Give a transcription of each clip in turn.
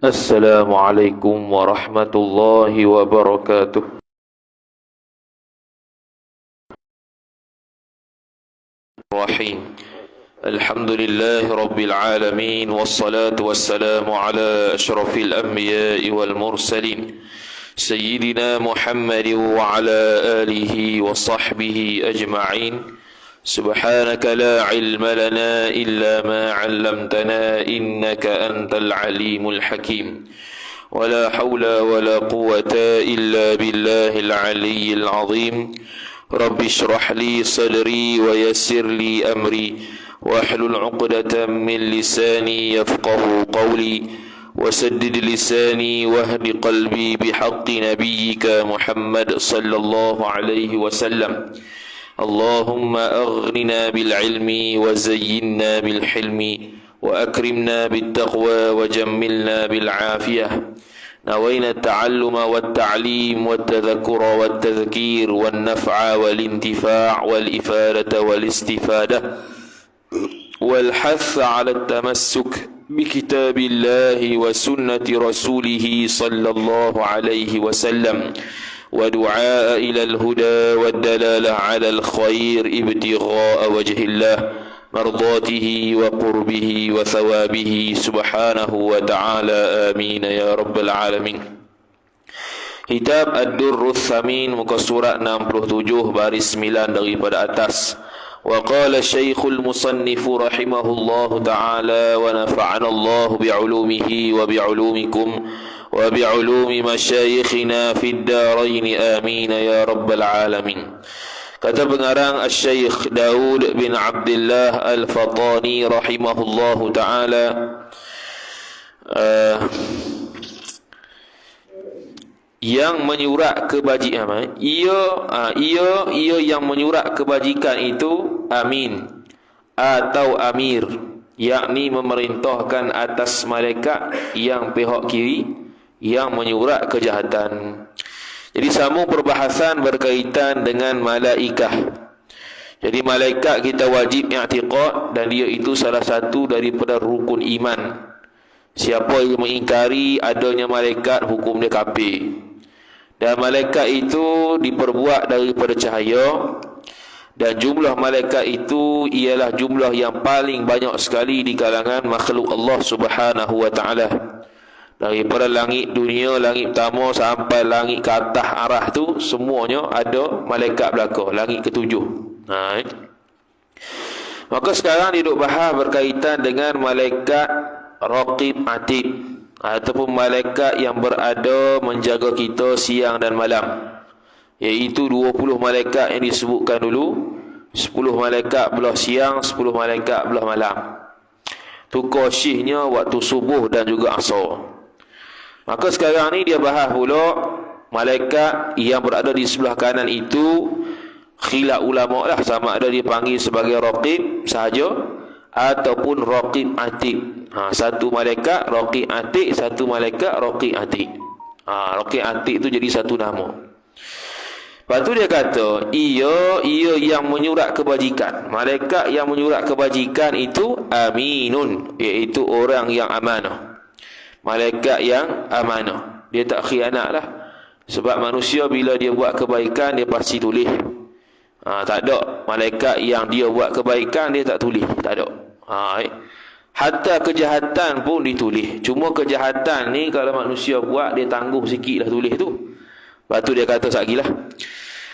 Assalamualaikum warahmatullahi wabarakatuh. Rahim. Alhamdulillahi rabbil alamin, wassalatu wassalamu ala asyrafil anbiya'i wal mursalin, Sayyidina Muhammadin wa ala alihi wa sahbihi ajma'in. Subhanaka la ilma lana illa ma 'allamtana innaka antal alimul hakim. ولا حول ولا قوة إلا بالله العلي العظيم. رب اشرح لي صدري ويسر لي أمري واحلل عقدة من لساني يفقه قولي وسدد لساني واهد قلبي بحق نبيك محمد صلى الله عليه وسلم. اللهم أغننا بالعلم وزينا بالحلم وأكرمنا بالتقوى وجملنا بالعافية. نوينا التعلم والتعليم والتذكر والتذكير والنفع والانتفاع والإفادة والاستفادة والحث على التمسك بكتاب الله وسنة رسوله صلى الله عليه وسلم ودعاء إلى الهدى والدلالة على الخير ابتغاء وجه الله مرضاته وقربه وثوابه سبحانه وتعالى آمين يا رب العالمين. Kitab Ad-Durrus Tsamin, muka surat 67 baris 9 daripada atas. Wa qala Syekhul Musannif rahimahullahu ta'ala wa nafa'ana Allah bi'ulumihi wa bi'ulumikum wa bi'ulumi masyayikhina fid darain amin ya rabbal alamin. Kata pengarang Asy-Syaikh Daud bin Abdullah Al-Fatani rahimahullahu ta'ala, yang menyurat kebajikan, ia yang menyurat kebajikan itu amin atau amir, yakni memerintahkan atas malaikat yang pihak kiri yang menyurat kejahatan. Jadi sambung perbahasan berkaitan dengan malaikah. Jadi malaikat kita wajib i'tiqad dan dia itu salah satu daripada rukun iman. Siapa yang mengingkari adanya malaikat, hukum dia kafir. Dan malaikat itu diperbuat daripada cahaya, dan jumlah malaikat itu ialah jumlah yang paling banyak sekali di kalangan makhluk Allah Subhanahu wa taala. Daripada langit dunia, langit pertama sampai langit ke atas arah tu, semuanya ada malaikat belaka, langit ketujuh. Maka sekarang dia duk bahas berkaitan dengan malaikat Raqib Atid, ataupun malaikat yang berada menjaga kita siang dan malam, iaitu 20 malaikat yang disebutkan dulu. 10 malaikat belah siang, 10 malaikat belah malam. Tukar syiftnya waktu subuh dan juga asar. Maka sekarang ni dia bahas pula malaikat yang berada di sebelah kanan itu. Khilaf ulama lah sama ada dia panggil sebagai Raqib sahaja ataupun Raqib Atid. Satu malaikat Raqib Atid, satu malaikat Raqib Atid. Raqib Atid itu jadi satu nama. Lepas tu dia kata, ia yang menyurat kebajikan. Malaikat yang menyurat kebajikan itu aminun, iaitu orang yang amanah. Malaikat yang amanah, dia tak khianat lah. Sebab manusia bila dia buat kebaikan, dia pasti tulis. Tak ada malaikat yang dia buat kebaikan dia tak tulis, tak ada. Hatta kejahatan pun ditulis. Cuma kejahatan ni kalau manusia buat, dia tangguh sikit lah tulis tu. Lepas tu dia kata sakilah.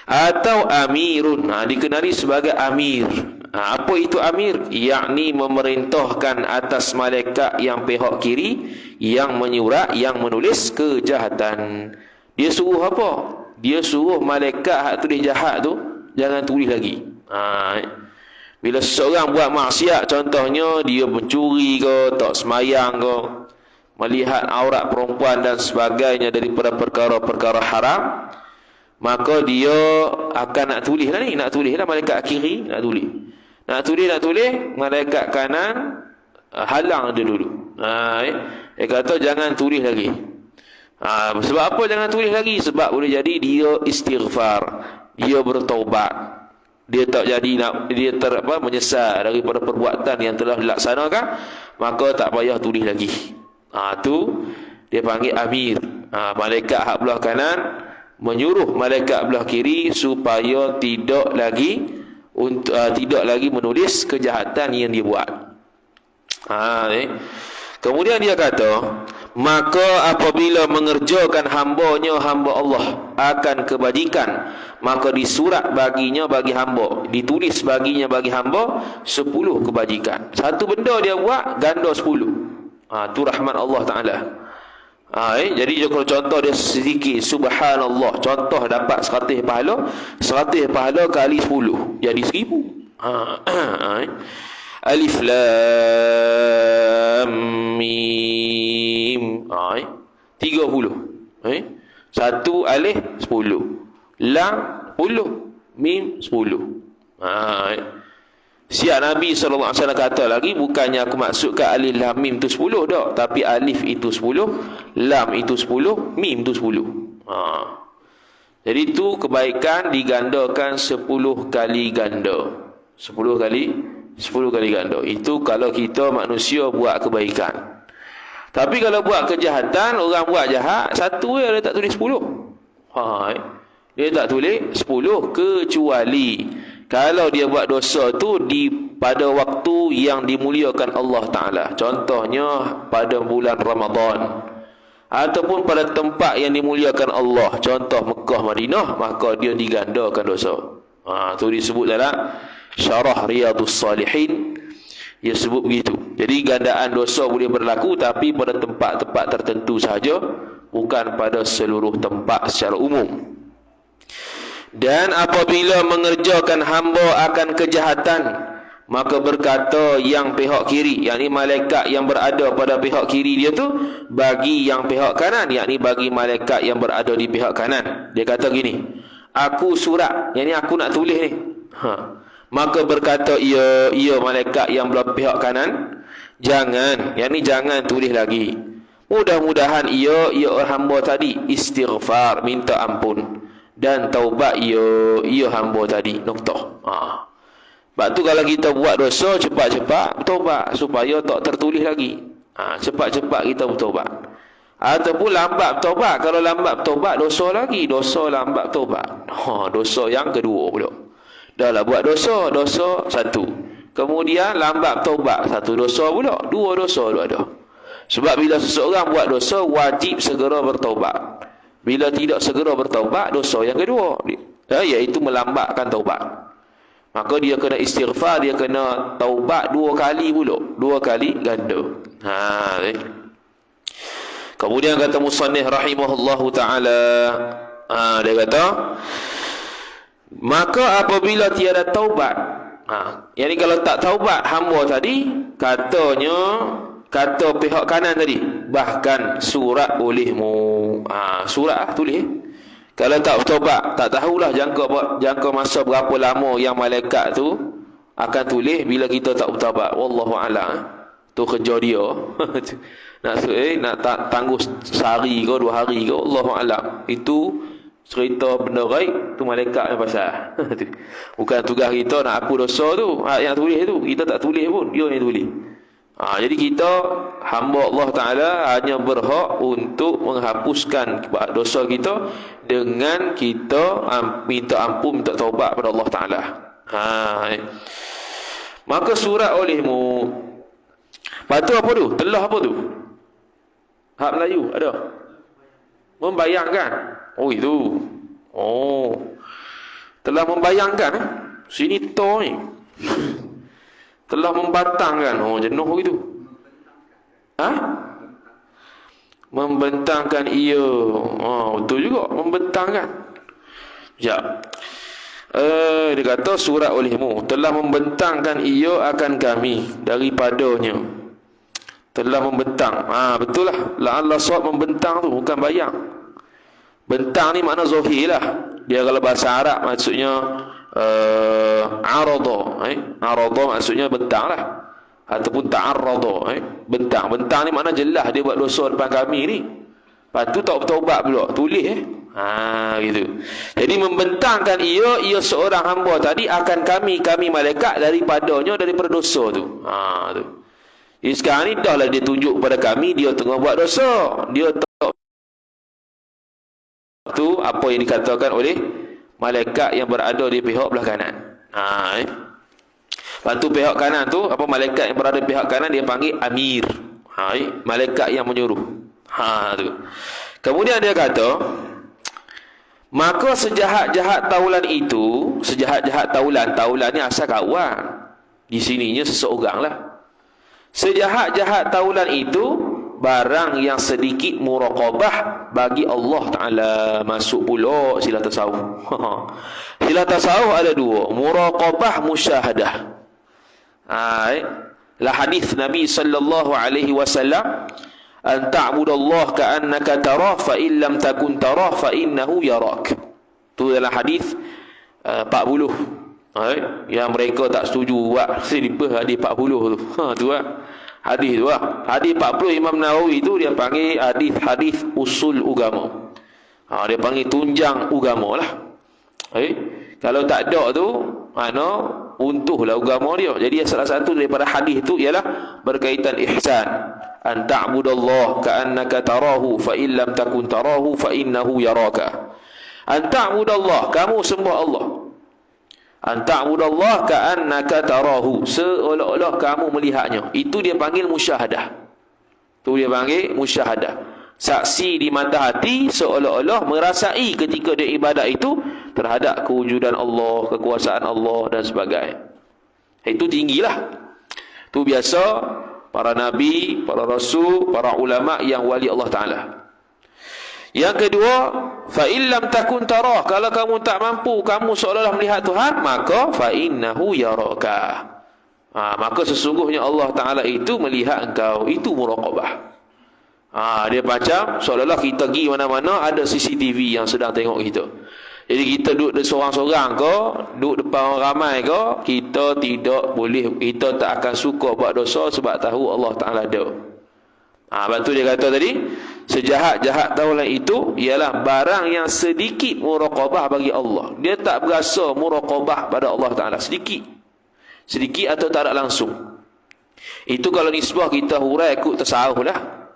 Atau amirun, dikenali sebagai amir. Apa itu amir? Yakni memerintahkan atas malaikat yang pihak kiri, yang menyurat, yang menulis kejahatan. Dia suruh apa? Dia suruh malaikat hak tulis jahat tu jangan tulis lagi. Bila seseorang buat maksiat, contohnya dia mencuri ke, tak semayang ke, melihat aurat perempuan dan sebagainya daripada perkara-perkara haram, maka dia akan nak tulis lah ni, nak tulis lah. Malaikat kiri nak tulis, malaikat kanan halang dia dulu. Dia kata jangan tulis lagi. Sebab apa jangan tulis lagi? Sebab boleh jadi dia istighfar, dia bertaubat, dia tak jadi menyesal daripada perbuatan yang telah dilaksanakan, maka tak payah tulis lagi. Tu dia panggil amir. Malaikat hak belah kanan menyuruh malaikat belah kiri supaya tidak lagi menulis kejahatan yang dia buat. Kemudian dia kata, maka apabila mengerjakan hamba Allah akan kebajikan, maka disurat baginya bagi hamba, ditulis baginya bagi hamba 10 kebajikan. Satu benda dia buat ganda 10. Tu rahmat Allah Taala. Jadi kalau contoh dia sedikit, subhanallah, contoh dapat 100 pahala, 100 pahala kali 10 jadi 1000. Alif lam mim 30. Satu alif 10, lam 10, mim 10. Siap Nabi SAW kata lagi, bukannya aku maksudkan alif lam mim tu 10 dah, tapi alif itu 10, lam itu 10, mim tu 10. Jadi tu kebaikan digandakan 10 kali ganda. 10 kali ganda. Itu kalau kita manusia buat kebaikan. Tapi kalau buat kejahatan, orang buat jahat, satu dia tak tulis 10. Dia tak tulis 10, kecuali kalau dia buat dosa tu pada waktu yang dimuliakan Allah Ta'ala. Contohnya pada bulan Ramadan, ataupun pada tempat yang dimuliakan Allah, contoh Mekah, Madinah, maka dia digandakan dosa. Tu disebut dalam Syarah Riyadhus Salihin, dia sebut begitu. Jadi gandaan dosa boleh berlaku, tapi pada tempat-tempat tertentu sahaja, bukan pada seluruh tempat secara umum. Dan apabila mengerjakan hamba akan kejahatan, maka berkata yang pihak kiri, yakni malaikat yang berada pada pihak kiri dia tu, bagi yang pihak kanan, yakni bagi malaikat yang berada di pihak kanan. Dia kata gini, aku surat, yakni aku nak tulis ni. Maka berkata ia malaikat yang belah pihak kanan, jangan, yakni jangan tulis lagi. Mudah-mudahan ia hamba tadi istighfar, minta ampun, dan taubat ia hamba tadi. Noktah. Sebab tu kalau kita buat dosa, cepat-cepat bertaubat supaya tak tertulis lagi. Cepat-cepat kita bertaubat. Ataupun lambat bertaubat. Kalau lambat bertaubat, dosa lagi. Dosa lambat bertaubat. Dosa yang kedua pula. Dah lah buat dosa satu. Kemudian lambat bertaubat, satu dosa pula. Dua dosa tu ada. Sebab bila seseorang buat dosa, wajib segera bertaubat. Bila tidak segera bertaubat, dosa yang kedua, iaitu melambatkan taubat. Maka dia kena istighfar, dia kena taubat 2 kali pula. 2 kali ganda. Kemudian kata musannif rahimahullahu ta'ala, dia kata, maka apabila tiada taubat, yani kalau tak taubat hamba tadi, kata pihak kanan tadi, bahkan surat olehmu. Surat tulis. Kalau tak bertaubat, tak tahulah jangka masa berapa lama yang malaikat tu akan tulis bila kita tak bertaubat. Wallahu a'lam. Tu kerja dia. nak tangguh sehari ke 2 hari ke, Allahu a'lam. Itu cerita benda gaib, tu malaikat yang pasal. Bukan tugas kita nak hapus dosa tu. Yang tulis tu, kita tak tulis pun, dia yang tulis. Jadi kita, hamba Allah Ta'ala, hanya berhak untuk menghapuskan dosa kita dengan kita minta ampun, minta taubat pada Allah Ta'ala. Maka surat olehmu. Lepas tu apa tu? Telah apa tu? Hak Melayu ada? Membayangkan. Itu. Telah membayangkan. Sini to ni. Telah membatangkan. Jenuh gitu. Membentangkan ia. Betul juga. Membentangkan. Sekejap. Dia kata surat olehmu. Telah membentangkan ia akan kami daripadanya. Telah membentang. Betul lah. Allah SWT membentang tu. Bukan bayang. Bentang ni makna zahir lah. Dia kalau bahasa Arab maksudnya arada. Arada maksudnya bentang lah. Ataupun ta'arrada. Bentang ni makna jelas dia buat dosa depan kami ni. Lepas tu tak bertaubat pula. Tulis gitu. Jadi membentangkan ia seorang hamba tadi akan kami malaikat daripadanya, daripada dosa tu. Tu. Sekarang ni dah lah dia tunjuk kepada kami dia tengah buat dosa. Dia tak tu apa yang dikatakan oleh malaikat yang berada di pihak belah kanan. Lepas tu pihak kanan tu, apa, malaikat yang berada di pihak kanan dia panggil amir. Malaikat yang menyuruh. Tu. Kemudian dia kata, maka sejahat-jahat taulan itu, sejahat-jahat taulan ni asal kawan. Di sininya seseorang lah. Sejahat-jahat taulan itu barang yang sedikit muraqabah bagi Allah Ta'ala. Masuk pula sila tasawuf. Sila tasawuf ada dua, muraqabah, musyahadah. Lah hadis Nabi sallallahu alaihi wasallam, an ta'budallaha ka'annaka tarah fa in lam takun tarah fa innahu yarak. Tu dalam hadis 40. Yang mereka tak setuju buat selipah hadis 40 tu. Tu lah. Hadis tu lah. Hadis 40 Imam Nawawi tu dia panggil hadis usul agama. Dia panggil tunjang agama lah. Kalau tak ada tu, untuhlah agama dia. Jadi salah satu daripada hadis tu ialah berkaitan ihsan. An ta'budallaha ka'annaka tarahu fa in lam takun tarahu fa innahu yaraka. An ta'budallaha, kamu sembah Allah. An ta'budallaha ka'annaka tarahu, seolah-olah kamu melihatnya. Itu dia panggil musyahadah. Tu dia panggil musyahadah. Saksi di mata hati, seolah-olah merasai ketika dia ibadat itu terhadap kewujudan Allah, kekuasaan Allah dan sebagainya. Itu tinggilah. Tu biasa para nabi, para rasul, para ulama yang wali Allah Ta'ala. Yang kedua, fa illam takun tarah, kalau kamu tak mampu, kamu seolah-olah melihat Tuhan, maka fa innahu yaraka. Maka sesungguhnya Allah Ta'ala itu melihat engkau. Itu muraqabah. Dia macam seolah-olah kita pergi mana-mana ada CCTV yang sedang tengok kita. Jadi kita duduk seorang-seorang ke, duduk depan orang ramai ke, kita tidak boleh, kita tak akan suka buat dosa sebab tahu Allah Ta'ala ada. Lepas tu dia kata tadi, sejahat-jahat taulan itu ialah barang yang sedikit muraqabah bagi Allah. Dia tak berasa muraqabah pada Allah Ta'ala. Sedikit atau tak ada langsung. Itu kalau nisbah kita hurai ikut tasawuf lah.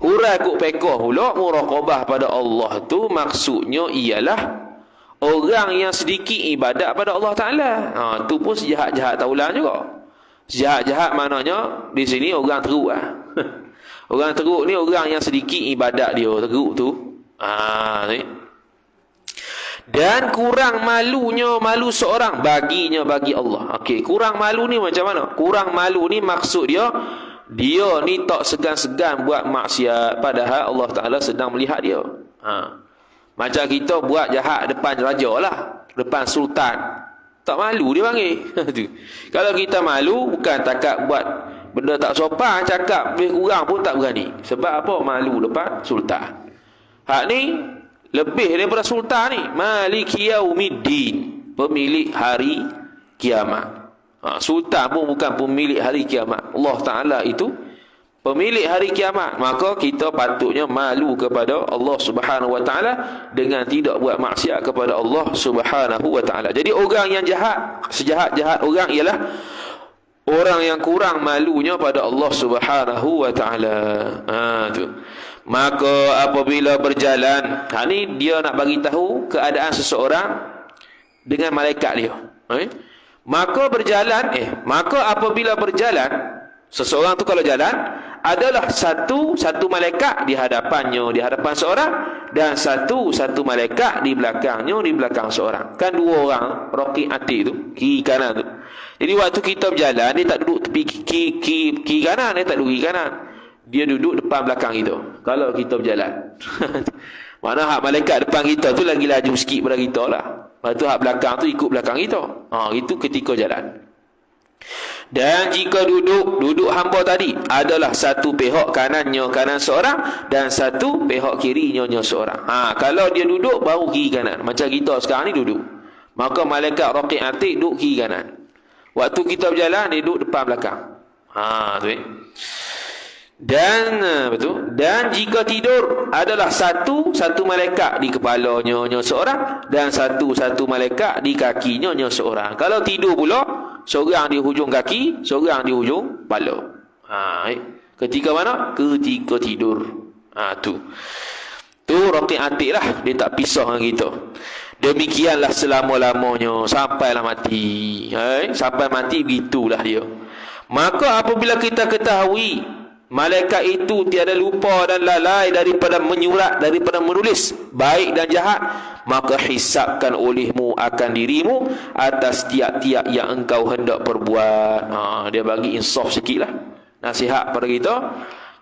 Hurai ikut pekoh pula, muraqabah pada Allah tu maksudnya ialah orang yang sedikit ibadat pada Allah Ta'ala. Tu pun sejahat-jahat taulan juga. Sejahat-jahat maknanya di sini orang teruk lah. Orang teruk ni orang yang sedikit ibadat dia, teruk tu. Ni. Dan kurang malunya, malu seorang baginya bagi Allah. Okey, kurang malu ni macam mana? Kurang malu ni maksud dia ni tak segan-segan buat maksiat padahal Allah Ta'ala sedang melihat dia. Macam kita buat jahat depan raja lah, depan sultan. Tak malu dia panggil. Kalau kita malu, bukan takat buat benda tak sopan, cakap lebih kurang pun tak berani. Sebab apa? Malu depan sultan. Hak ni lebih daripada sultan ni. Maliki yaumiddin, pemilik hari kiamat. Sultan pun bukan pemilik hari kiamat. Allah Ta'ala itu pemilik hari kiamat. Maka kita patutnya malu kepada Allah Subhanahu Wa Ta'ala dengan tidak buat maksiat kepada Allah Subhanahu Wa Ta'ala. Jadi orang yang jahat, sejahat-jahat orang ialah orang yang kurang malunya pada Allah Subhanahu Wa Ta'ala. Tu. Maka apabila berjalan, ni dia nak bagi tahu keadaan seseorang dengan malaikat dia. Maka apabila berjalan, seseorang tu kalau jalan, adalah satu malaikat di hadapannya, di hadapan seorang, dan satu malaikat di belakangnya, di belakang seorang. Kan dua orang raqib atid tu, kiri kanan tu. Jadi waktu kita berjalan, dia tak duduk tepi kiri kanan, dia tak duduk kiri kanan. Dia duduk depan belakang kita kalau kita berjalan. Mana hak malaikat depan kita tu lagi laju sikit pada kita lah. Lepas tu hak belakang tu ikut belakang kita. Itu ketika jalan. Dan jika duduk hamba tadi adalah satu pihak kanannya kanan seorang dan satu pihak kirinya seorang. Kalau dia duduk baru kiri kanan. Macam kita sekarang ni duduk. Maka malaikat raqib atid duduk kiri kanan. Waktu kita berjalan dia duduk depan belakang. Tu. Dan jika tidur adalah satu malaikat di kepalanya seorang dan satu malaikat di kakinya seorang. Kalau tidur pula, seorang di hujung kaki, seorang di hujung kepala. Ketika mana? Ketika tidur. Tu raqib atik lah. Dia tak pisah dengan kita. Demikianlah selama-lamanya sampailah mati. Sampai mati begitulah dia. Maka apabila kita ketahui malaikat itu tiada lupa dan lalai daripada menyurat, daripada menulis baik dan jahat, maka hisabkan olehmu akan dirimu atas tiap-tiap yang engkau hendak perbuat. Dia bagi insaf sikit lah, nasihat pada kita.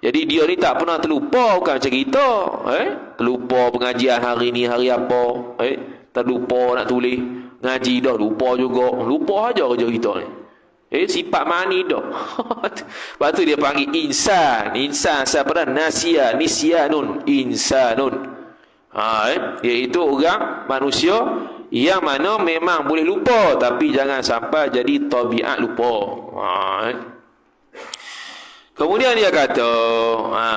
Jadi dia ni tak pernah terlupa, bukan macam kita. Terlupa pengajian hari ni hari apa, terlupa nak tulis, ngaji dah lupa juga. Lupa aja kerja kita ni. Sifat mani dah. Lepas tu dia panggil insan. Insan siapa dah? Nisyanun. Insanun. Iaitu orang manusia yang mana memang boleh lupa, tapi jangan sampai jadi tabiat lupa. Kemudian dia kata,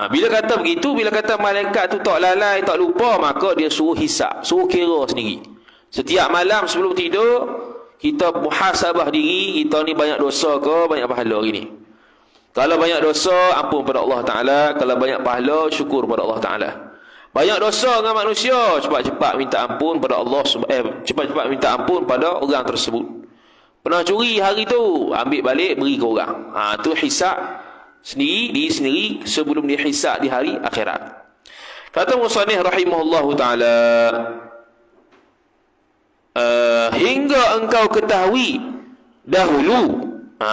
bila kata begitu, bila kata malaikat tu tak lalai, tak lupa, maka dia suruh hisap, suruh kira sendiri. Setiap malam sebelum tidur, kita muhasabah diri, kita ni banyak dosa ke banyak pahala hari ni. Kalau banyak dosa, ampun pada Allah Ta'ala. Kalau banyak pahala, syukur pada Allah Ta'ala. Banyak dosa dengan manusia, cepat-cepat minta ampun pada Allah, cepat-cepat minta ampun pada orang tersebut. Pernah curi hari tu, ambil balik, beri ke orang. Tu hisab sendiri, diri sendiri sebelum dia hisab di hari akhirat. Kata musannif rahimahullahu ta'ala, hingga engkau ketahui dahulu,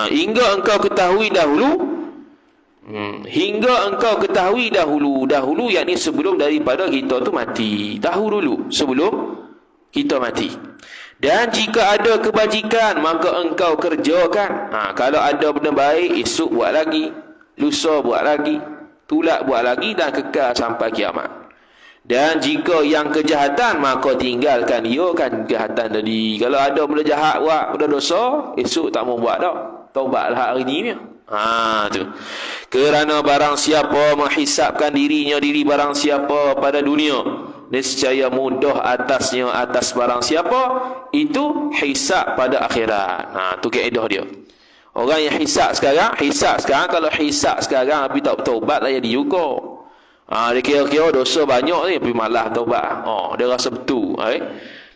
hingga engkau ketahui dahulu, yakni sebelum daripada kita tu mati. Dahulu sebelum kita mati. Dan jika ada kebajikan, maka engkau kerjakan. Kalau ada benda baik, esok buat lagi, lusa buat lagi, tulak buat lagi, dan kekal sampai kiamat. Dan jika yang kejahatan, maka tinggalkan ia kan kejahatan tadi. Kalau ada benda jahat buat, benda dosa, esok tak mau buat dah. Taubatlah hari ni. Tu. Kerana barang siapa menghisapkan diri barang siapa pada dunia, nescaya mudah atasnya atas barang siapa itu hisap pada akhirat. Tu kaedah dia. Orang yang hisap sekarang, kalau hisap sekarang tapi tak bertaubat lah jadi juga. Dia kira-kira dosa banyak ni tapi malah taubat. Dia rasa betul.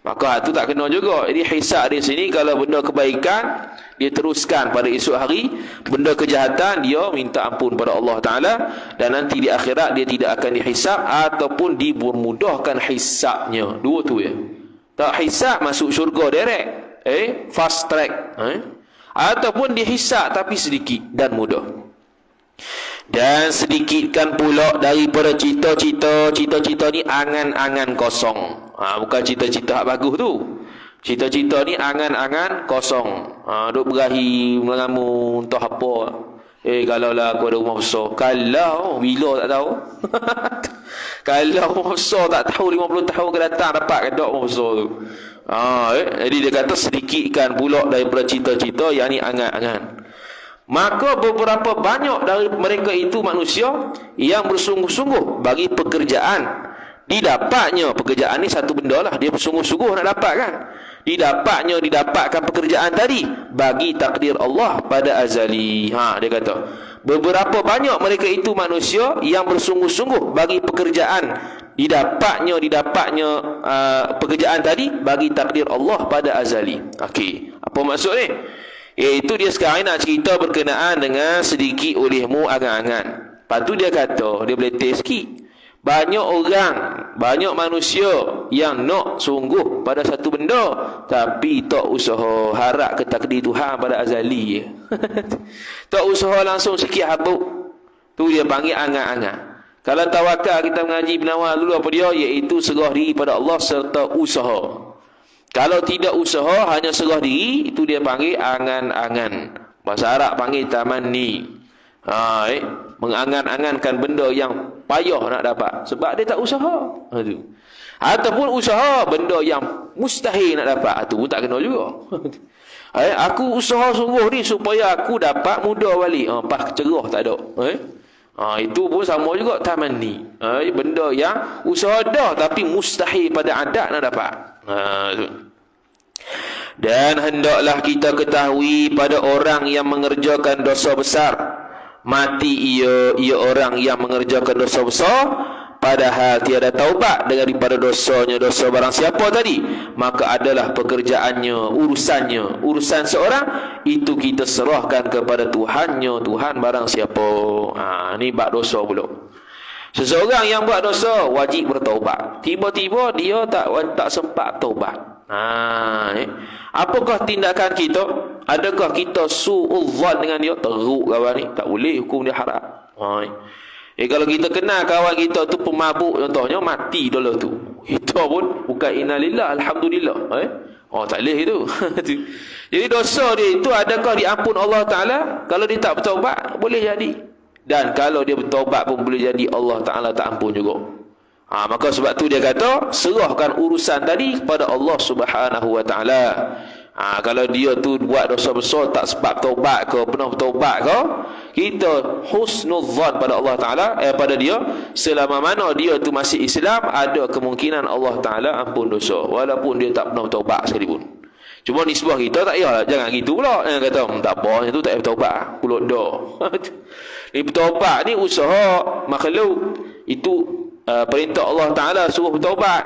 Maka tu tak kena juga. Jadi hisap di sini kalau benda kebaikan dia teruskan pada esok hari, benda kejahatan dia minta ampun pada Allah Ta'ala, dan nanti di akhirat dia tidak akan dihisap ataupun dipermudahkan hisapnya. Dua tu ya. Tak hisap masuk syurga direct, fast track, ataupun dihisap tapi sedikit dan mudah. Dan sedikitkan pula daripada cita-cita ni angan-angan kosong. Bukan cita-cita bagus tu. Cita-cita ni angan-angan kosong. Duk berahi mengamu entah apa. Kalau lah aku ada rumah besar. Kalau bila tak tahu. Kalau rumah besar tak tahu 50 tahun ke datang dapat ke tak rumah besar tu. Jadi dia kata sedikitkan pula daripada cita-cita yang ni angan-angan. Maka beberapa banyak dari mereka itu manusia yang bersungguh-sungguh bagi pekerjaan. Didapatnya pekerjaan ni satu benda lah, dia bersungguh-sungguh nak dapat kan. Didapatkan pekerjaan tadi bagi takdir Allah pada azali. Dia kata beberapa banyak mereka itu manusia yang bersungguh-sungguh bagi pekerjaan. Didapatnya pekerjaan tadi bagi takdir Allah pada azali. Okey, apa maksud ni? Iaitu dia sekarang nak cerita berkenaan dengan sedikit olehmu angan-angan. Lepas tu dia kata, dia boleh test sikit. Banyak orang, banyak manusia yang nak sungguh pada satu benda, tapi tak usaha, harap ke takdir Tuhan pada azali. Tak usaha langsung sikit habuk. Tu dia panggil angan-angan. Kalau tawakal kita mengaji penawar dulu apa dia? Iaitu serah diri pada Allah serta usaha. Kalau tidak usaha, hanya serah diri, itu dia panggil angan-angan. Bahasa Arab panggil tamanni. Mengangan-angankan benda yang payah nak dapat sebab dia tak usaha. Ataupun usaha benda yang mustahil nak dapat, itu pun tak kena juga. Aku usaha sungguh ni supaya aku dapat muda balik. Pas cerah tak ada. Itu pun sama juga tamanni. Benda yang usaha dah tapi mustahil pada adat nak dapat. Dan hendaklah kita ketahui pada orang yang mengerjakan dosa besar, mati ia orang yang mengerjakan dosa besar, padahal tiada taubat daripada dosanya, dosa barang siapa tadi, maka adalah pekerjaannya, urusan seorang itu kita serahkan kepada Tuhannya, Tuhan barang siapa. Ni bab dosa pula. Seseorang yang buat dosa wajib bertaubat. Tiba-tiba dia tak sempat taubat. Apakah tindakan kita? Adakah kita su'udzan dengan dia? Teruk kawan ni, tak boleh hukum dia haram. Kalau kita kenal kawan kita tu pemabuk contohnya, mati dulu tu, kita pun bukan innalillah alhamdulillah. Tak boleh itu. Jadi dosa dia itu adakah diampun Allah Ta'ala? Kalau dia tak bertaubat, boleh jadi. Dan kalau dia bertaubat pun boleh jadi Allah Ta'ala tak ampun juga. Maka sebab tu dia kata, serahkan urusan tadi kepada Allah Subhanahu Wa Ta'ala. Kalau dia tu buat dosa besar, tak sebab taubat ke, pernah bertaubat ke, kita husnudzan pada Allah Ta'ala, pada dia, selama mana dia tu masih Islam, ada kemungkinan Allah Ta'ala ampun dosa, walaupun dia tak pernah bertaubat sekalipun. Cuma nisbah kita tak payah, jangan gitu pula. Yang kata, tak apa, itu tak payah bertaubat, pulut dah. Bertaubat ni usaha makhluk. Itu perintah Allah Ta'ala suruh bertaubat.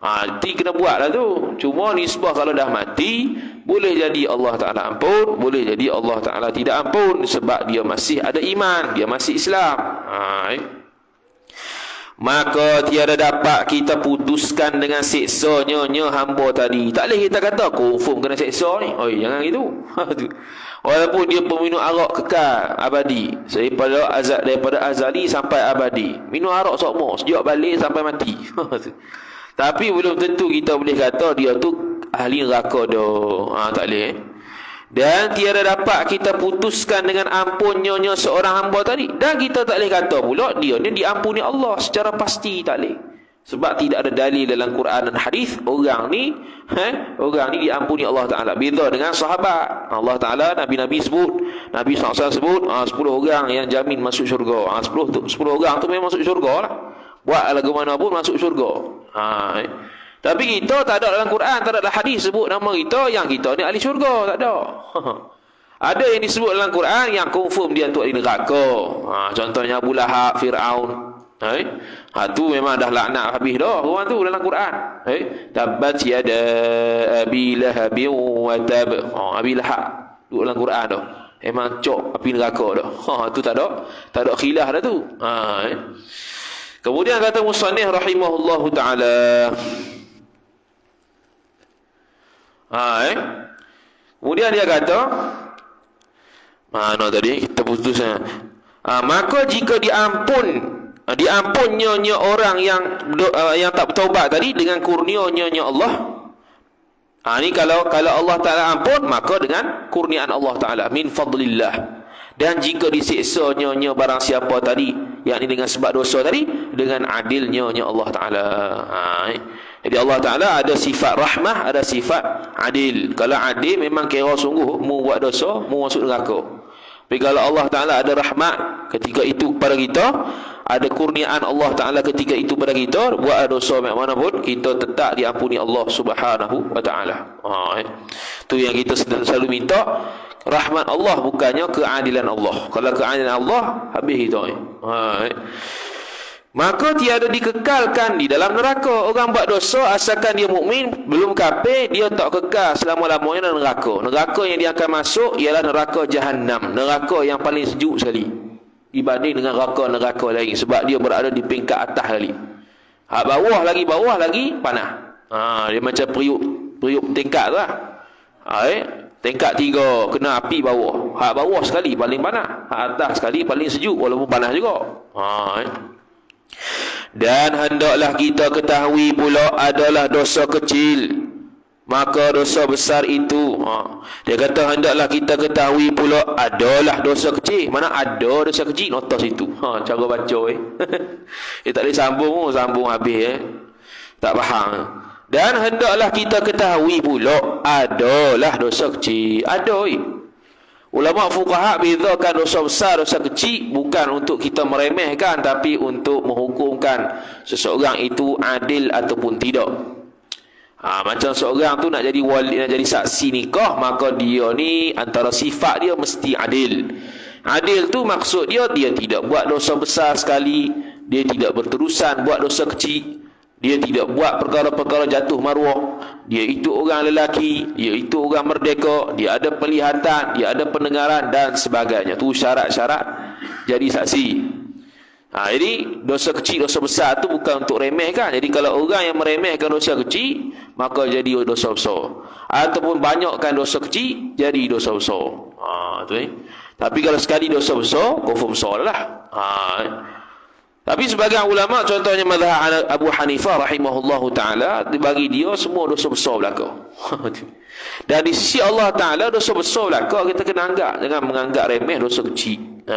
Nanti kena buat lah tu. Cuma nisbah kalau dah mati, boleh jadi Allah Ta'ala ampun, boleh jadi Allah Ta'ala tidak ampun, sebab dia masih ada iman, dia masih Islam. Maka tiada dapat kita putuskan dengan siksanya hamba tadi. Tak boleh kita kata confirm kena siksa ni. Jangan gitu. Walaupun dia peminum arak kekal abadi, daripada azali sampai abadi, minum arak sokmo sejak balik sampai mati. Tapi belum tentu kita boleh kata dia tu ahli neraka dah. Tak boleh. Dan tiada dapat kita putuskan dengan ampunnya seorang hamba tadi. Dan kita tak boleh kata pula dia ni diampuni Allah secara pasti, tak boleh. Sebab tidak ada dalil dalam Quran dan hadis orang ni diampuni Allah Ta'ala. Beza dengan sahabat. Allah Ta'ala, Nabi-Nabi sebut, Nabi SAW sebut 10 orang yang jamin masuk syurga. 10 orang tu memang masuk syurga lah. Buat lagu mana pun masuk syurga. Tapi kita tak ada dalam Quran, tak ada dalam hadis sebut nama kita, yang kita ni ahli syurga, tak ada. Ada yang disebut dalam Quran yang confirm dia tu ahli neraka. Contohnya Abu Lahab, Fir'aun. Tu memang dah laknat habis dah orang tu dalam Quran. Tabbat yada Abi Lahab wa tab. Abi Lahab tu dalam Quran dah. Memang cok api neraka dah. Tu tak ada khilaf dah tu. Kemudian kata musannif rahimahullahu taala, kemudian dia kata, mana tadi kita putus. Maka jika diampunnya orang yang tak bertaubat tadi dengan kurnianya Allah. Ni kalau Allah Ta'ala ampun, maka dengan kurniaan Allah Ta'ala, min fadlillah. Dan jika disiksanya barang siapa tadi, yakni dengan sebab dosa tadi, dengan adilnya Allah Ta'ala. Jadi Allah Ta'ala ada sifat rahmah, ada sifat adil. Kalau adil memang kira sungguh mu buat dosa, mu masuk neraka. Tapi kalau Allah Ta'ala ada rahmat ketika itu kepada kita, ada kurniaan Allah Ta'ala ketika itu pada kita, buat dosa macam mana pun, kita tetap diampuni Allah Subhanahu Wa Ta'ala. Itu yang kita selalu minta, rahmat Allah, bukannya keadilan Allah. Kalau keadilan Allah, habis itu. Maka tiada dikekalkan di dalam neraka. Orang buat dosa asalkan dia mukmin, belum kafir, dia tak kekal selama-lamanya dalam neraka. Neraka yang dia akan masuk ialah neraka Jahannam, neraka yang paling sejuk sekali dibanding dengan neraka lain, sebab dia berada di peringkat atas sekali. Bawah lagi panas. Dia macam periuk tingkat tu lah. Tingkat 3 kena api bawah. Bawah sekali paling panas, atas sekali paling sejuk walaupun panas juga. Dan hendaklah kita ketahui pula adalah dosa kecil, maka dosa besar itu, dia kata hendaklah kita ketahui pula adalah dosa kecil. Mana ada dosa kecil, nota situ. Cara baca tak boleh sambung habis tak faham. Dan hendaklah kita ketahui pula adalah dosa kecil. Ulama fuqaha bezakan dosa besar, dosa kecil, bukan untuk kita meremehkan, tapi untuk menghukumkan seseorang itu adil ataupun tidak. Macam seorang tu nak jadi wali, nak jadi saksi nikah, maka dia ni antara sifat dia mesti adil. Adil tu maksud dia tidak buat dosa besar sekali, dia tidak berterusan buat dosa kecil, dia tidak buat perkara-perkara jatuh maruah, dia itu orang lelaki, dia itu orang merdeka, dia ada penglihatan, dia ada pendengaran dan sebagainya. Tu syarat-syarat jadi saksi. Jadi dosa kecil, dosa besar tu bukan untuk remehkan. Jadi kalau orang yang meremehkan dosa kecil, maka jadi dosa besar. Ataupun banyakkan dosa kecil, jadi dosa besar. Tu Tapi kalau sekali dosa besar, kufur besar lah. Tapi sebagian ulama, contohnya mazhab Abu Hanifah rahimahullahu ta'ala, bagi dia semua dosa besar belaka. Dan di sisi Allah Ta'ala, dosa besar belaka kita kena anggap, jangan menganggap remeh dosa kecil.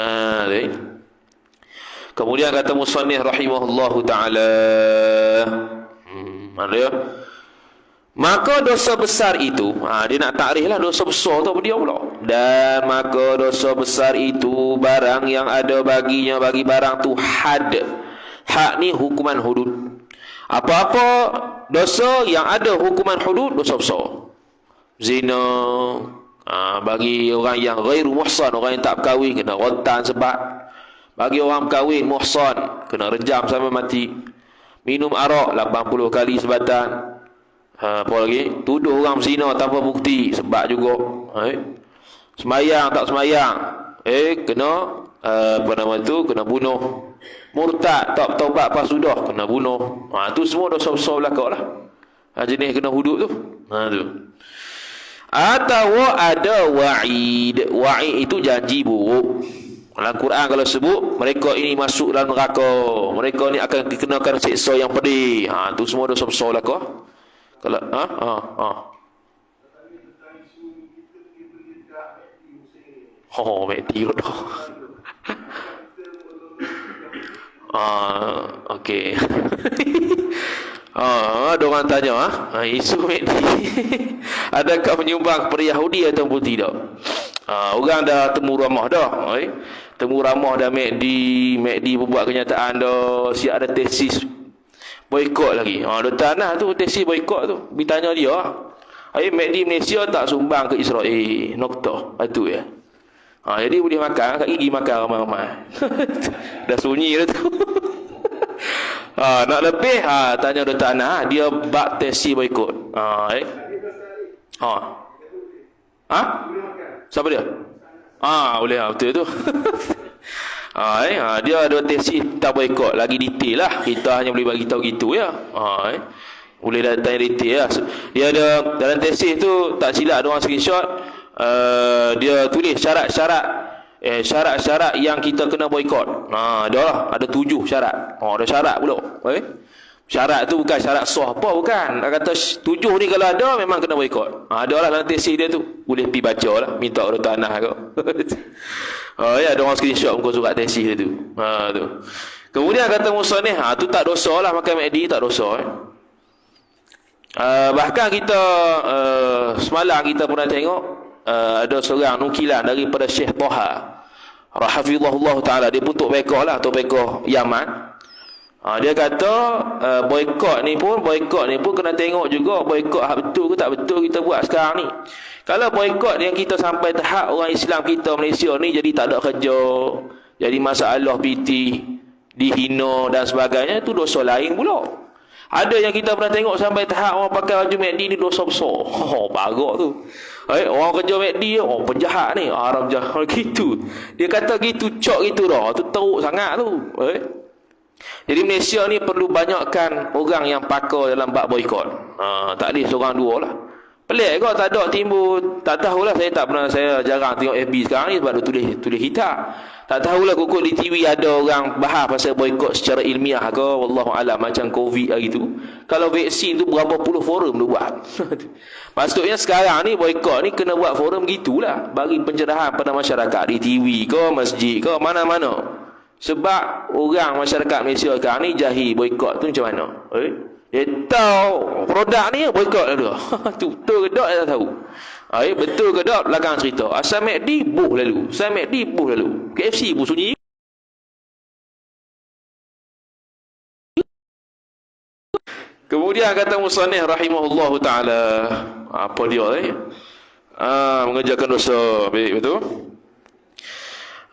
Kemudian kata musannif rahimahullahu ta'ala, maka dosa besar itu, dia nak takrif lah dosa besar tu apa dia pula. Dan maka dosa besar itu barang yang ada baginya, bagi barang tu had. Had ni hukuman hudud. Apa-apa dosa yang ada hukuman hudud, dosa besar. Zina, bagi orang yang ghairu muhsan, orang yang tak berkahwin, kena rotan sebat. Bagi orang berkahwin muhsan, kena rejam sampai mati. Minum arak 80 kali sebatan. Apa lagi? Tuduh orang berzina tanpa bukti, sebab juga. Semayang tak semayang, kena apa nama tu, kena bunuh. Murtad tak taubat pas sudah, kena bunuh. Tu semua dosa besar belaka lah. Jenis kena hudud tu. Tu. Atau ada wa'id. Wa'id itu janji buruk. Dalam Quran kalau sebut mereka ini masuk dalam neraka, mereka ni akan dikenakan siksa yang pedih. Tu semua dosa besar belaka. Kalau Mekdi dah. Okey. Ada orang tanya, isu Mekdi adakah menyumbang kepada Yahudi ataupun tidak? Orang dah temu ramah dah. Temu ramah dah Mekdi berbuat kenyataan dah, siap ada tesis boikot lagi. Dr. Anas tu tesis boikot tu. Ditanya dia, Mekdi Malaysia tak sumbang ke Israel. Noktah. Itu ya. Jadi boleh makan, kat gigi makan ramai-ramai. Dah sunyi dah tu. Nak lebih, tanya Dr. Anas, dia bak tesis boikot. Siapa dia? Boleh betul tu. Dia ada tesis tak boikot, lagi detail lah. Kita hanya boleh bagi tahu gitu ya. Boleh datang detail lah. Dia ada dalam tesis tu, tak silap ada orang screenshot, dia tulis syarat-syarat yang kita kena boikot. Ada 7 syarat. Ada syarat pula. Syarat tu bukan syarat sah apa, bukan. Dia kata 7 ni kalau ada memang kena boikot. Ada lah dalam tesis dia tu. Boleh pergi baca lah, minta ke tanah kau. Ada orang screenshot muka surat tesis dia tu. Tu. Kemudian kata musannif, tu tak dosa lah makan Mekdi, tak dosa. Bahkan kita semalam kita pernah tengok ada seorang nukilan daripada Syekh Taha rahafizahullah ta'ala. Dia pun tok pekoh lah, tok pekoh Yaman. Dia kata boikot ni pun kena tengok juga boikot betul ke tak betul kita buat sekarang ni. Kalau boikot yang kita sampai tahap orang Islam kita Malaysia ni jadi tak ada kerja, jadi masalah PT, dihina dan sebagainya, itu dosa lain pula. Ada yang kita pernah tengok sampai tahap orang pakai baju Mekdi ni dosa besar. Parah tu. Orang kerja Mekdi, penjahat ni, Arab jahat gitu. Dia kata gitu, cok gitu dah. Tu teruk sangat tu. Jadi Malaysia ni perlu banyakkan orang yang pakar dalam bab boikot. Tak boleh seorang dua lah. Pelik kau tak ada timbul. Tak tahulah, saya jarang tengok FB sekarang ni sebab dia tulis hitam. Tak tahulah kukut di TV ada orang bahas pasal boikot secara ilmiah ke, wallahu alam, macam COVID hari tu. Kalau vaksin tu berapa puluh forum dia buat. Maksudnya sekarang ni boikot ni kena buat forum gitulah, bagi pencerahan pada masyarakat di TV ke, masjid ke, mana-mana. Sebab orang masyarakat Malaysia sekarang ni jahil boikot tu macam mana. Dia tahu produk ni boikot lalu. Tu betul ke tak, dia tak tahu. Betul ke tak, belakang cerita. Asal Mekdi buh lalu, asal Mekdi buh lalu. KFC pun sunyi. Kemudian kata musannif rahimahullahu ta'ala, apa dia mengerjakan dosa. Baik, betul.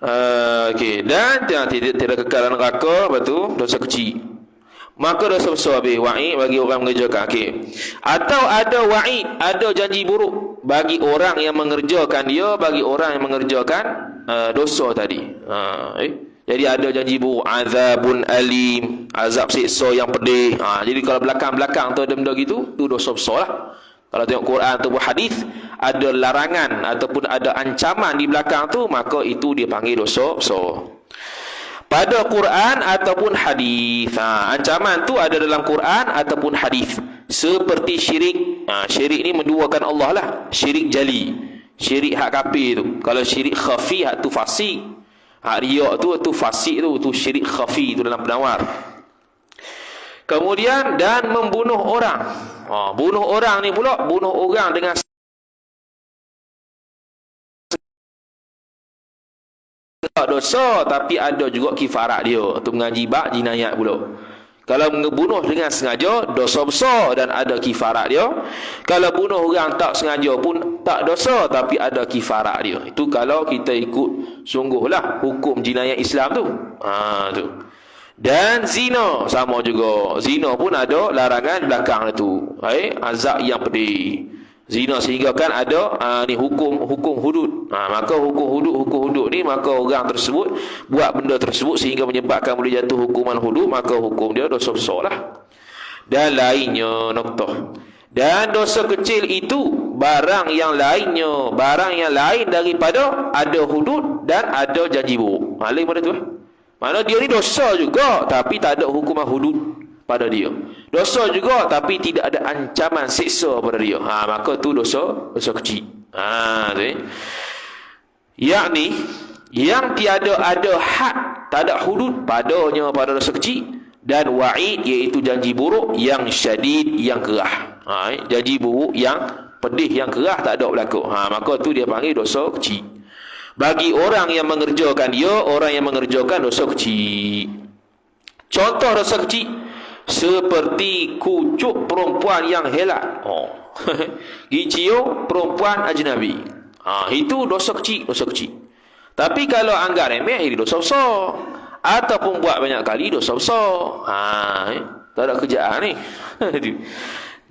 Okey, dan tidak kekal dalam neraka, lepas tu dosa kecil. Maka dosa besar habis wa'id bagi orang mengerjakan. Okey. Atau ada wa'id, ada janji buruk bagi orang yang mengerjakan dia, bagi orang yang mengerjakan dosa tadi. Jadi ada janji buruk, azabun alim, azab siksa yang pedih. Jadi kalau belakang-belakang tu ada benda gitu, tu dosa besar lah. Kalau tengok Quran ataupun hadis, ada larangan ataupun ada ancaman di belakang tu, maka itu dia panggil dosa besar. Pada Quran ataupun hadis. Ancaman tu ada dalam Quran ataupun hadis. Seperti syirik. Syirik ni menduakan Allah lah. Syirik jali. Syirik hak kafir tu. Kalau syirik khafi, hak tu fasik. Hak riak tu fasik tu. Tu syirik khafi tu dalam penawar. Kemudian, dan membunuh orang. Bunuh orang ni pula, bunuh orang dengan dosa, tapi ada juga kifarat dia. Itu mengaji bab jinayat pula. Kalau membunuh dengan sengaja, dosa besar dan ada kifarat dia. Kalau bunuh orang tak sengaja pun tak dosa, tapi ada kifarat dia. Itu kalau kita ikut sungguhlah hukum jinayat Islam tu. Tu. Dan zina sama juga. Zina pun ada larangan belakang tu. Azab yang pedih. Zina sehingga kan ada ni hukum hudud. Maka hukum hudud ni, maka orang tersebut buat benda tersebut sehingga menyebabkan boleh jatuh hukuman hudud, maka hukum dia dosa besar lah. Dan lainnya noktah. Dan dosa kecil itu barang yang lainnya, barang yang lain daripada ada hudud dan ada janji buruk. Lain pada tu mana dia ni dosa juga, tapi tak ada hukuman hudud pada dia. Dosa juga, tapi tidak ada ancaman siksa pada dia. Maka tu dosa kecil. Yakni yang tiada ada had, tak ada hudud padanya pada dosa kecil, dan wa'id iaitu janji buruk yang syadid, yang kerah. Janji buruk yang pedih, yang kerah tak ada berlaku. Maka tu dia panggil dosa kecil. Bagi orang yang mengerjakan dia, orang yang mengerjakan dosa kecil. Contoh dosa kecil seperti kucuk perempuan yang helak. Gicium perempuan ajnabi. Itu dosa kecil, dosa kecil. Tapi kalau anggap remeh, ini dosa besar. Ataupun buat banyak kali, dosa besar. Tak ada kerjaan ni.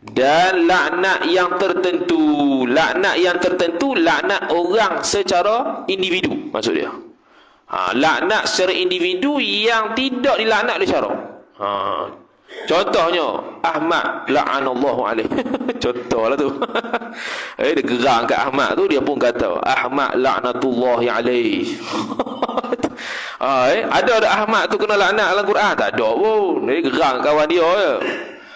Dan laknat yang tertentu, laknat orang secara individu, maksud dia. Laknat secara individu yang tidak dilaknat oleh syarak. Contohnya Ahmad la'anallahu alaih. Contohlah tu. Dia gerang kat Ahmad tu, dia pun kata Ahmad la'natullahi alaih. Ada Ahmad tu kena laknat dalam Quran? Tak ada pun. Dia gerang kawan dia je.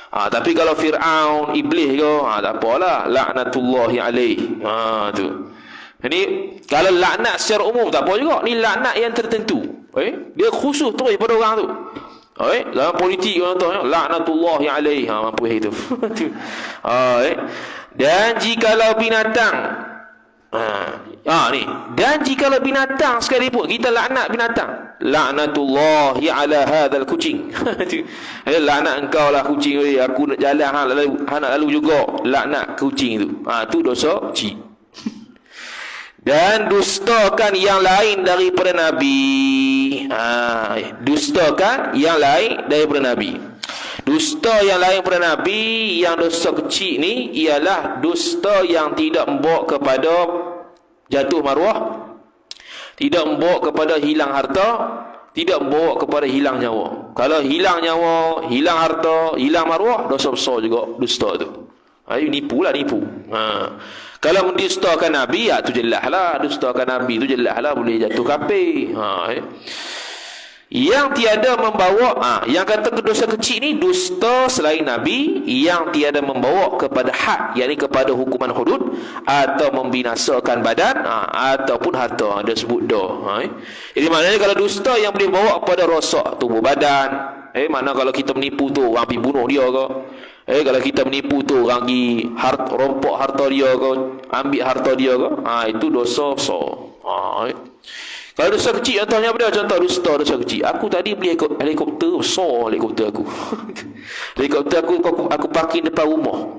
Tapi kalau Fir'aun, Iblis ke, tak apalah, laknatullahi alaih. Tu. Ini kalau laknat secara umum tak apa juga. Ni laknat yang tertentu. Dia khusus terus pada orang tu. Dalam politik orang tu, laknatullahi alaih. Mampu itu. Dan jikalau binatang, ni. Dan jikalau binatang sekalipun kita laknat binatang, laknatullahi ala hadzal kucing. Laknat engkau lah kucing, aku nak jalan nak lalu juga, laknat kucing tu. Tu dosa kecil. Dan dustakan yang lain daripada Nabi. Dustakan yang lain daripada Nabi. Dusta yang lain daripada Nabi, yang dosa kecil ni ialah dusta yang tidak membawa kepada jatuh maruah, tidak membawa kepada hilang harta, tidak membawa kepada hilang nyawa. Kalau hilang nyawa, hilang harta, hilang maruah, dosa besar juga dusta tu. Nipu lah, nipu. Kalau mendustakan Nabi, tu jelas lah. Dustakan Nabi tu jelas lah, boleh jatuh kafir. Yang tiada membawa, yang kata dosa kecil ni dusta selain Nabi, yang tiada membawa kepada had, yakni kepada hukuman hudud, atau membinasakan badan, ataupun harta. Dia sebut dah. Jadi maknanya kalau dusta yang boleh bawa kepada rosak tubuh badan, mana kalau kita menipu tu orang pergi bunuh dia ke, kalau kita menipu tu orang pergi rompok harta dia ke, ambil harta dia ke, itu dosa besar. Kalau dosa kecil contohnya apa dia? Contoh dusta dosa kecil. Aku tadi beli helikopter besar, helikopter aku. Helikopter aku parking depan rumah.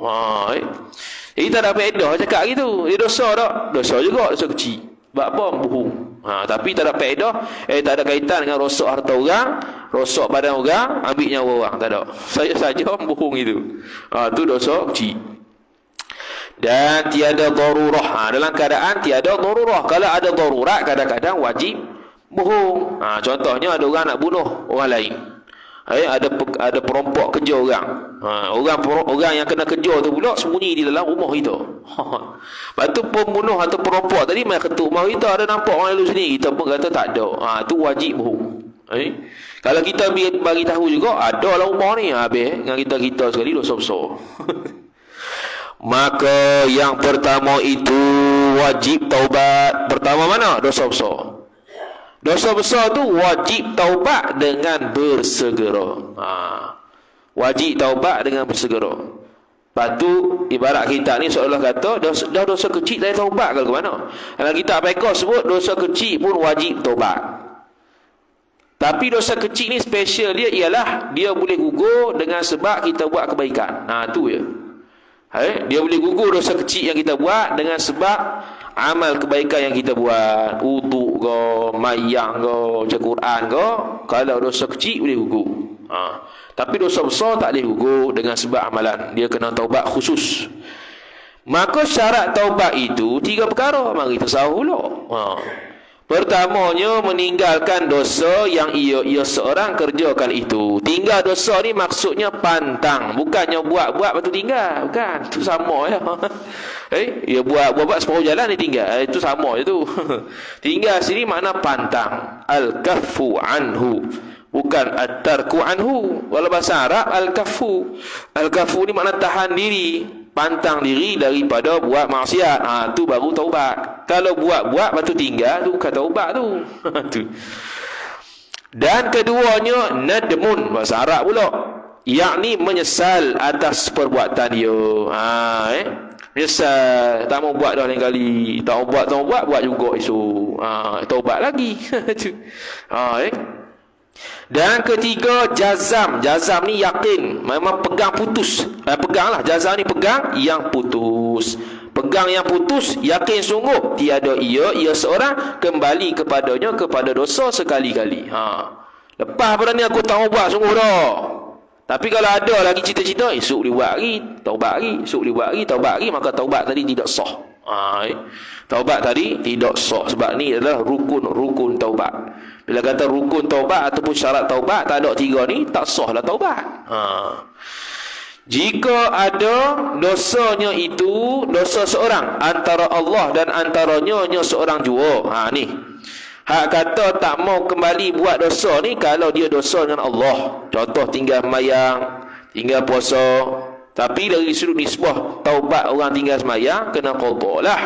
Jadi tak ada faedah cakap gitu. Dia dosa tak? Dosa juga, dosa kecil. Sebab apa? Bohong. Tapi tak ada faedah, tak ada kaitan dengan rosak harta orang, rosak badan orang, ambil nyawa orang, tak ada. Saya saja bohong itu. Tu dosa kecil. Dan tiada darurah. Dalam keadaan tiada darurah. Kalau ada darurat, kadang-kadang wajib bohong. Contohnya ada orang nak bunuh orang lain. Ada perompok kejar orang. Orang yang kena kejar tu pula sembunyi di dalam rumah kita. Lepas tu pembunuh atau perompok tadi main ketuk rumah kita, ada nampak orang lalu sini, kita pun kata tak ada. Tu wajib bohong. Kalau kita bagi tahu juga ada lah rumah ni, habis dengan kita sekali dosa besar. Maka yang pertama itu wajib taubat. Pertama mana? Dosa besar. Dosa besar tu wajib taubat dengan bersegera. Wajib taubat dengan bersegera. Lepas tu ibarat kita ni seolah kata dosa kecil tak taubat ke mana? Kalau kita apa sebut dosa kecil pun wajib taubat. Tapi dosa kecil ni special dia ialah dia boleh gugur dengan sebab kita buat kebaikan. Tu ya. Dia boleh gugur dosa kecil yang kita buat dengan sebab amal kebaikan yang kita buat, wudu ke, mayang ke, baca Quran ke. Kalau dosa kecil boleh gugur. Tapi dosa besar tak boleh gugur dengan sebab amalan. Dia kena taubat khusus. Maka syarat taubat itu 3 perkara. Mari kita dulu. Pertamanya meninggalkan dosa yang ia seorang kerjakan itu. Tinggal dosa ni maksudnya pantang, bukannya buat lepas tu tinggal. Bukan, itu sama ya. Dia buat separuh jalan dia tinggal. Itu sama je tu. Tinggal sini makna pantang. Al-kaffu anhu, bukan at-tarku anhu. Walau bahasa Arab al-kaffu. Al-kaffu ni makna tahan diri, pantang diri daripada buat maksiat. Tu baru taubat. Kalau buat lepas tu tinggal, tu bukan taubat tu. Dan keduanya nadmun, bahasa Arab pula, yakni menyesal atas perbuatan dia. Menyesal, tak mau buat dah lain kali. Tak mau buat juga esok. Taubat lagi. Dan ketiga jazam. Jazam ni yakin, memang pegang putus. Peganglah, jazam ni pegang yang putus. Pegang yang putus, yakin sungguh tiada ia seorang kembali kepadanya kepada dosa sekali-kali. Lepas pada ni aku tak mau buat sungguh dah. Tapi kalau ada lagi cita-cita, esok boleh buat lagi, taubat lagi, esok boleh buat lagi, taubat lagi, maka taubat tadi tidak sah. Taubat tadi tidak sah. Sebab ni adalah rukun taubat. Bila kata rukun taubat ataupun syarat taubat, tak ada 3 ni, tak sah lah taubat. Jika ada dosanya itu dosa seorang, antara Allah dan antaranya seorang jua. Ni hak kata tak mau kembali buat dosa ni kalau dia dosa dengan Allah. Contoh tinggal mayang, tinggal puasa. Tapi dari sudut nisbah taubat orang tinggal semayang, kena qadha lah.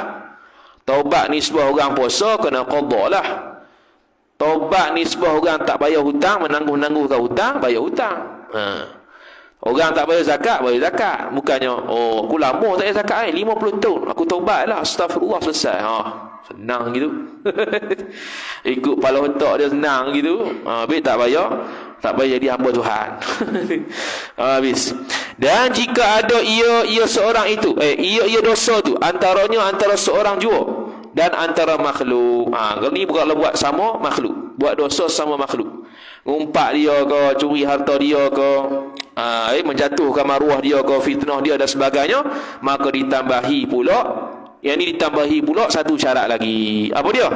Taubat nisbah orang puasa, kena qadha lah. Taubat nisbah orang tak bayar hutang, menangguh-nangguhkan hutang, bayar hutang. Orang tak bayar zakat, bayar zakat. Bukannya, aku lama tak bayar zakat 50 tahun, aku taubat lah, astagfirullah, selesai. Senang gitu. Ikut kepala otak dia senang gitu. Habis tak bayar jadi hamba Tuhan. Habis. Dan jika ada ia seorang itu, ia dosa tu, antara seorang jua dan antara makhluk. Kalau ni bukanlah buat sama makhluk, buat dosa sama makhluk. Ngumpat dia ke, curi harta dia ke, menjatuhkan maruah dia ke, fitnah dia dan sebagainya, maka ditambahi pula. Yang ini ditambahi pula satu syarat lagi. Apa dia?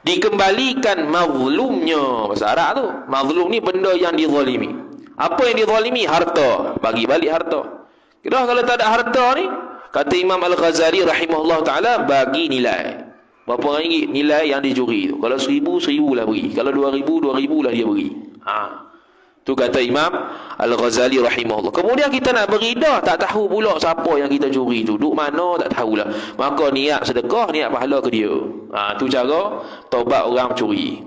Dikembalikan mazlumnya. Bahasa Arab tu, mazlum ni benda yang dizalimi. Apa yang dizalimi? Harta. Bagi balik harta. Kira kalau tak ada harta ni, kata Imam Al-Ghazali rahimahullah ta'ala, bagi nilai. Berapa ringgit nilai yang dicuri tu? Kalau 1,000 lah beri. Kalau 2,000 lah dia beri. Tu kata Imam Al-Ghazali rahimahullah. Kemudian kita nak beri dah, tak tahu pula siapa yang kita curi tu, duk mana tak tahulah. Maka niat sedekah, niat pahala ke dia. Tu cara taubat orang curi.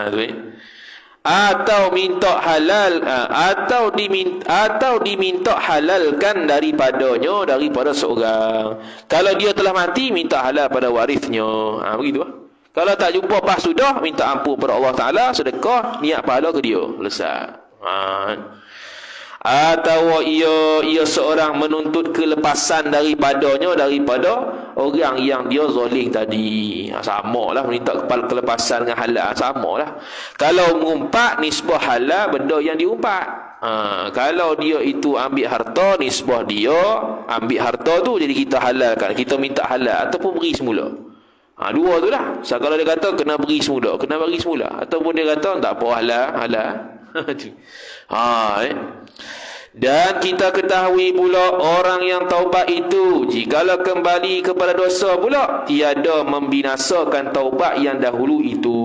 Tu atau minta halal, atau diminta halalkan daripada seorang. Kalau dia telah mati, minta halal pada warisnya. Begitu lah. Kalau tak jumpa pas sudah, minta ampun pada Allah Ta'ala, sedekah, niat pahala ke dia. Selesai. Atau ia seorang menuntut kelepasan daripada orang yang dia zalim tadi. Samalah minta kelepasan dengan halal, samalah. Kalau mengumpat nisbah halal benda yang diumpat. Kalau dia itu ambil harta, nisbah dia ambil harta tu jadi kita halalkan, kita minta halal ataupun beri semula. Dua tu lah. So, kalau dia kata kena beri semula, kena bagi semula, ataupun dia kata tak apa halal. Dan kita ketahui pula orang yang taubat itu jikalau kembali kepada dosa pula tiada membinasakan taubat yang dahulu itu,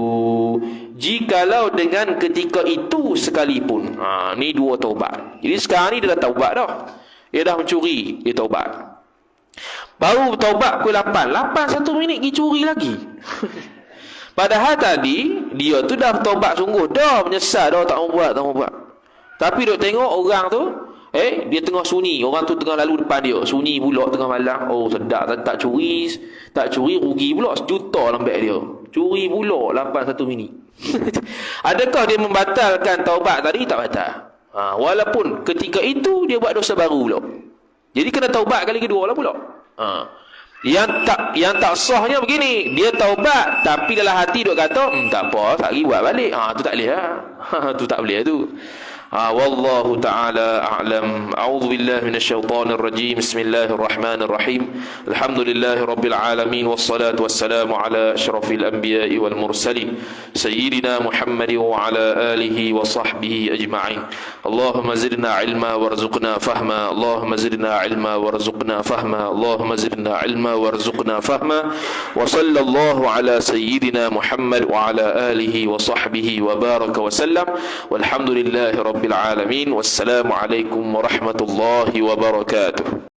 jikalau dengan ketika itu sekalipun. Ni dua taubat. Jadi sekarang ni dia dah taubat dah. Dia dah mencuri, dia taubat. Baru taubat pukul 8 1 minit pergi curi lagi. Padahal tadi dia tu dah taubat sungguh, dah menyesal dah, tak mau buat. Tapi duk tengok orang tu, dia tengah sunyi, orang tu tengah lalu depan dia, sunyi pula tengah malam. Oh sedap, tak curi rugi pula 1 juta lambak dia. Curi pula 8 1 minit. Adakah dia membatalkan taubat tadi? Tak batal. Walaupun ketika itu dia buat dosa baru pula. Jadi kena taubat kali kedua lah pula. Yang tak sahnya begini, dia taubat tapi dalam hati duk kata tak apa, tak pergi buat balik. Tu tak boleh lah. Tu tak boleh tu. والله تعالى أعلم. أعوذ بالله من الشيطان الرجيم. بسم الله الرحمن الرحيم. الحمد لله رب العالمين، والصلاة والسلام على أشرف الأنبياء والمرسلين سيدنا محمد وعلى آله وصحبه أجمعين. اللهم زدنا علما وارزقنا فهما، اللهم زدنا علما وارزقنا فهما، اللهم زدنا علما وارزقنا فهما. وصلى الله على سيدنا محمد وعلى آله وصحبه وبارك وسلم، والحمد لله رب العالمين. والسلام عليكم ورحمة الله وبركاته.